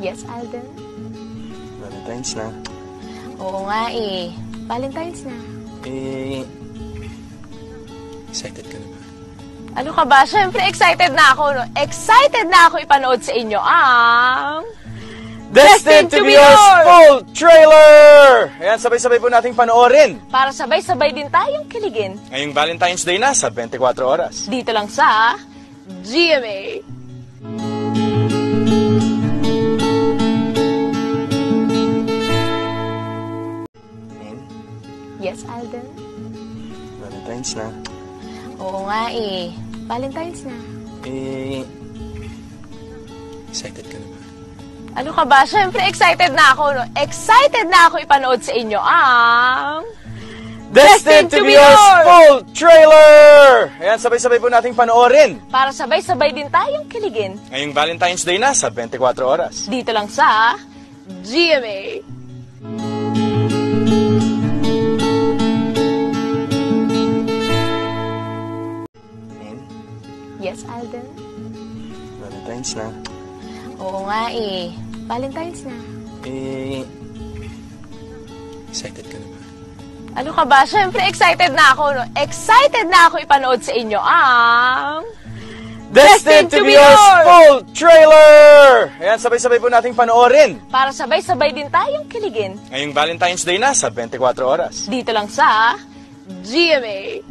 Yes, Alden? Valentine's na. Oo nga eh. Valentine's na. Excited ka na ba? Ano ka ba? Siyempre excited na ako, no? Excited na ako ipanood sa inyo ang... Destined to be Yours full trailer! Ayan, sabay-sabay po nating panoorin. Para sabay-sabay din tayong kiligin. Ngayong Valentine's Day na sa 24 oras. Dito lang sa GMA. Yes, Alden? Valentine's na. Oo nga eh. Valentine's na. Excited ka na ba? Ano ka ba? Siyempre excited na ako, no? Excited na ako ipanood sa inyo ang... Destined to be Yours full trailer! Ayan, sabay-sabay po nating panoorin. Para sabay-sabay din tayong kiligin. Ngayong Valentine's Day na sa 24 oras. Dito lang sa GMA. Yes, Alden? Valentine's na. Oo nga eh. Valentine's na. Excited ka na ba? Ano ka ba? Siyempre excited na ako, no? Excited na ako ipanood sa inyo ang... Destined to be Yours full trailer! Ayan, sabay-sabay po nating panoorin. Para sabay-sabay din tayong kiligin. Ngayong Valentine's Day na sa 24 oras. Dito lang sa GMA.